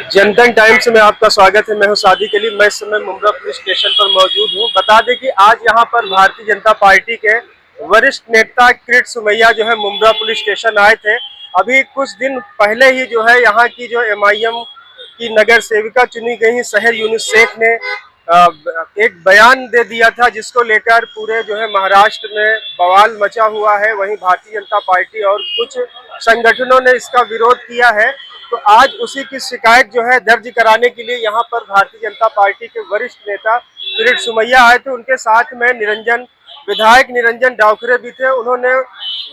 जनतन times में आपका स्वागत है। मैं हूं सादिक अली। मैं इस समय मुंब्रा पुलिस स्टेशन पर मौजूद हूं। बता दें कि आज यहां पर भारतीय जनता पार्टी के वरिष्ठ नेता किरीट सोमैया जो है मुंब्रा पुलिस स्टेशन आए थे। अभी कुछ दिन पहले ही जो है यहाँ की जो MIM की नगर सेविका चुनी गई शहर यूनुस शेख ने एक बयान दे दिया था, जिसको लेकर पूरे जो है महाराष्ट्र में बवाल मचा हुआ है। वहीं भारतीय जनता पार्टी और कुछ संगठनों ने इसका विरोध किया है। तो आज उसी की शिकायत जो है दर्ज कराने के लिए यहाँ पर भारतीय जनता पार्टी के वरिष्ठ नेता किरीट सोमैया आए थे। उनके साथ में विधायक निरंजन डावखरे भी थे। उन्होंने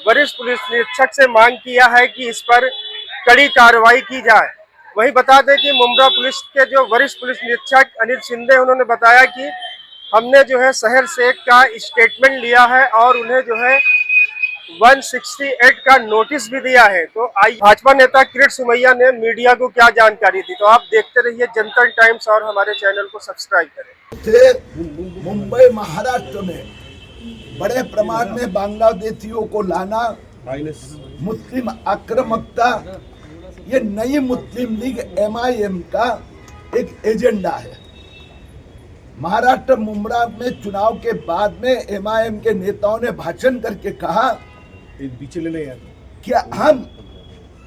वरिष्ठ पुलिस निरीक्षक से मांग किया है कि इस पर कड़ी कार्रवाई की जाए। वहीं बता दें कि मुंब्रा पुलिस के जो वरिष्ठ पुलिस निरीक्षक अनिल शिंदे, उन्होंने बताया कि हमने जो है शहर शेख का स्टेटमेंट लिया है और उन्हें जो है 168 का नोटिस भी दिया है। तो आई भाजपा नेता किरीट सोमैया ने मीडिया को क्या जानकारी दी, तो आप देखते रहिए जनतन टाइम्स और हमारे चैनल को सब्सक्राइब करें। मुंबई महाराष्ट्र में बड़े प्रमाण में बांग्लादेशियों को लाना, मुस्लिम आक्रामकता, ये नई मुस्लिम लीग MIM का एक एजेंडा है। महाराष्ट्र मुंब्रा में चुनाव के बाद में MIM के नेताओं ने भाषण करके कहा कि हम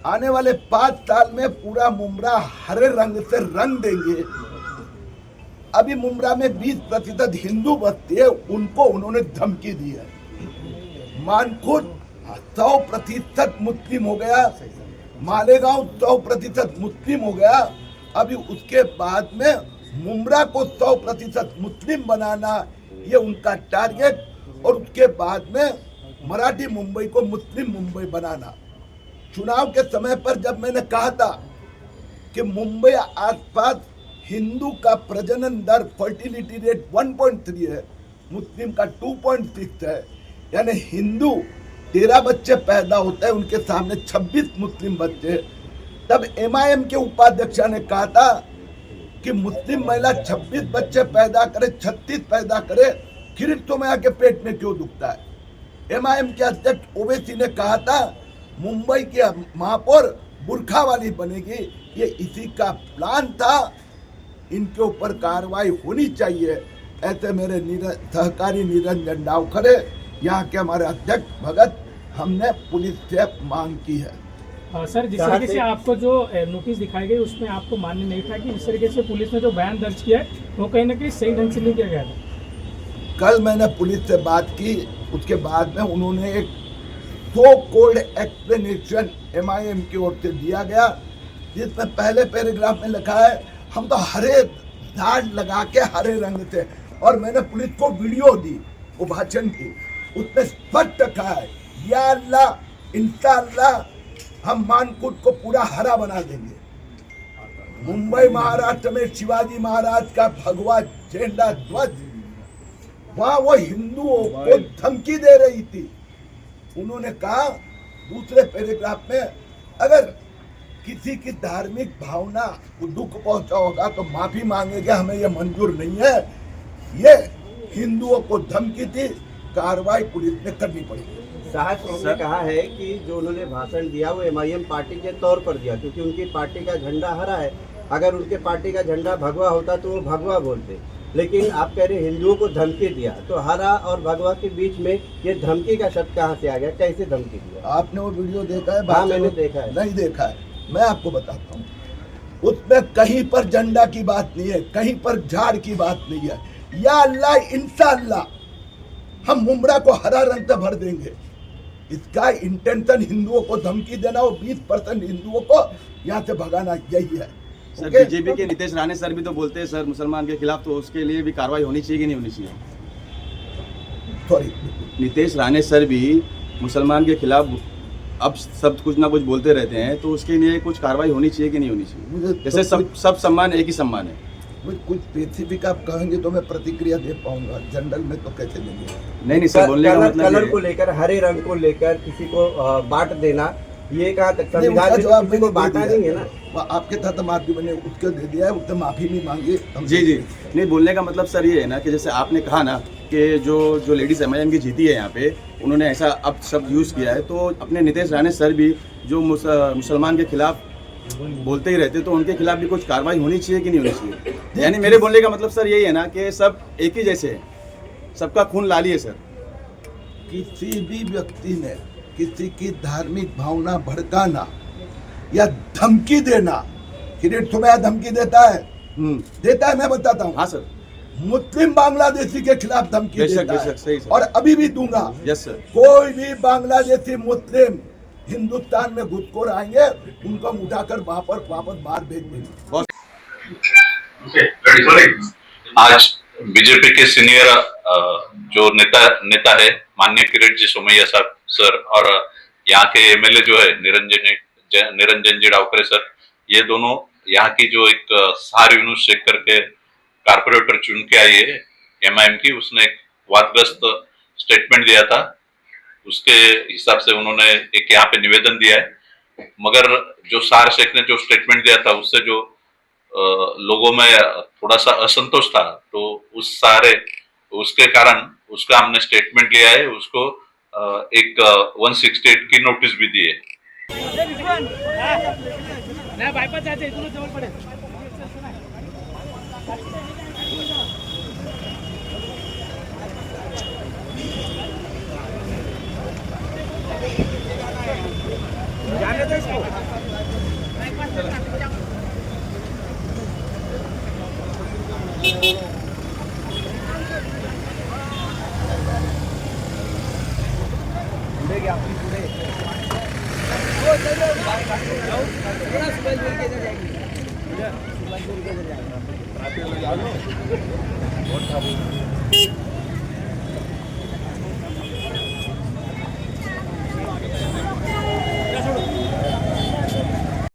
आने वाले 5 साल में पूरा मुंब्रा हरे रंग से रंग देंगे। अभी मुंब्रा में 20% हिंदू बस्ती है, उनको उन्होंने धमकी दी है। मानखुद 100% मुस्लिम हो गया, मालेगांव 100% मुस्लिम हो गया। अभी उसके बाद में मुंब्रा को 100% मुस्लिम बनाना, ये उनका टारगेट, और उसके बाद में मराठी मुंबई को मुस्लिम मुंबई बनाना। चुनाव के समय पर जब मैंने कहा था कि मुंबई आसपास हिंदू का प्रजनन दर, फर्टिलिटी रेट 1.3 है, मुस्लिम का 2.6 है, यानी हिंदू 13 बच्चे पैदा होते हैं, उनके सामने 26 मुस्लिम बच्चे। तब MIM के उपाध्यक्ष ने कहा था कि मुस्लिम महिला 26 बच्चे पैदा करे, 36 पैदा करे, किरीट सोमैया के पेट में क्यों दुखता है। MIM के अध्यक्ष ओवैसी ने कहा था मुंबई की महापौर बुरखा वाली बनेगी, ये इसी का प्लान था। इनके ऊपर कार्रवाई होनी चाहिए, ऐसे मेरे सहकारी निरंजन डावखरे, यहाँ के हमारे अध्यक्ष भगत, हमने पुलिस से मांग की है। सर, जिस तरीके से आपको जो नोटिस दिखाई गई उसमें आपको मान्य नहीं था कि इस तरीके से पुलिस ने जो बयान दर्ज किया है वो कहीं ना कहीं सही ढंग से नहीं किया गया था। कल मैंने पुलिस से बात की, उसके बाद में उन्होंने एक सो कोल्ड एक्सप्लेनेशन MIM की ओर से दिया गया, जिसमें पहले पैराग्राफ में लिखा है हम तो हरे झाड़ लगा के हरे रंग थे, और मैंने पुलिस को वीडियो दी वो भाषण की, उसमें स्पष्ट कहा है या अल्लाह इंशाअल्लाह हम मानकुट को पूरा हरा बना देंगे। मुंबई महाराष्ट्र में शिवाजी महाराज का भगवा झंडा ध्वज, वहां वो हिंदुओं को धमकी दे रही थी। उन्होंने कहा दूसरे पैराग्राफ में, अगर किसी की धार्मिक भावना को दुख पहुंचा होगा तो माफी मांगेगा, हमें ये मंजूर नहीं है। ये हिंदुओं को धमकी थी, कार्रवाई पुलिस ने करनी पड़ेगी। साहब ने कहा है कि जो उन्होंने भाषण दिया वो MIM पार्टी के तौर पर दिया, क्योंकि उनकी पार्टी का झंडा हरा है। अगर उनके पार्टी का झंडा भगवा होता तो वो भगवा बोलते, लेकिन आप कह रहे हिंदुओं को धमकी दिया, तो हरा और भगवा के बीच में ये धमकी का शब्द कहाँ से आ गया, कैसे धमकी दिया? आपने वो वीडियो देखा है? हाँ, मैंने देखा है। नहीं देखा है, मैं आपको बताता हूँ। उसमें कहीं पर झंडा की बात नहीं है, कहीं पर झाड़ की बात नहीं है। या अल्लाह इंशाअल्लाह हम मुंब्रा को हरा रंग से भर देंगे। इसका इंटेंशन हिंदुओं को धमकी देना और 20% हिंदुओं को यहाँ से भगाना, यही है। सर, बीजेपी के नीतीश राणे सर भी तो बोलते हैं सर मुसलमान के खिलाफ, तो उसके लिए भी कार्रवाई होनी चाहिए कि नहीं होनी चाहिए? सॉरी, नीतीश राणे सर भी मुसलमान के खिलाफ अब सब कुछ ना कुछ बोलते रहते हैं, तो उसके लिए कुछ कार्रवाई होनी चाहिए कि नहीं होनी चाहिए? जैसे सब सम्मान एक ही सम्मान है। कुछ स्पेसिफिक आप कहेंगे तो मैं प्रतिक्रिया दे पाऊंगा, जनरल में तो कैसे देंगे? नहीं सर, बोलने का मतलब कलर को लेकर, हरे रंग को लेकर किसी को बांट देना, ये कहाँ तक संविधान में किसी को बांटा नहीं है ना। आपके साथ माफी मैंने उसको दे दिया है, उसने माफी नहीं मांगी। जी, नहीं, बोलने का मतलब सर ये है ना कि जैसे आपने कहा ना कि जो लेडीज MIM की जीती है यहाँ पे, उन्होंने ऐसा अब शब्द यूज़ किया है, तो अपने नीतीश राणे सर भी जो मुसलमान के खिलाफ बोलते ही रहते, तो उनके खिलाफ भी कुछ कार्रवाई होनी चाहिए कि नहीं होनी चाहिए? यानी मेरे बोलने का मतलब सर यही है ना कि सब एक ही जैसे हैं, सबका खून लाली है सर। किसी भी व्यक्ति ने किसी की धार्मिक भावना भड़काना या धमकी देना, किरीट सुमैया धमकी देता है, मैं बताता हूँ। हाँ सर। मुस्लिम बांग्लादेशी के खिलाफ धमकी बेशक, देता बेशक, है सही सर। और अभी भी दूंगा। Yes sir. कोई भी बांग्लादेशी मुस्लिम हिंदुस्तान में घुसखोर आएंगे, उनको उठाकर वापस बाहर भेज देंगे। आज बीजेपी के सीनियर जो नेता है माननीय किरीट जी सोमैया साहब सर और यहाँ के एमएलए जो है निरंजन जी डावकरे सर, ये दोनों यहाँ की जो एक सार यूनुस शेख करके कारपोरेटर चुन के आई है एमआईएम की, उसने एक वादग्रस्त स्टेटमेंट दिया था। उसके हिसाब से उन्होंने एक यहाँ पे निवेदन दिया है, मगर जो सार शेख ने जो स्टेटमेंट दिया था उससे जो लोगों में थोड़ा सा असंतोष था, तो उसके कारण उसका हमने स्टेटमेंट लिया है, उसको एक 168 की नोटिस भी दी है। जाएगी।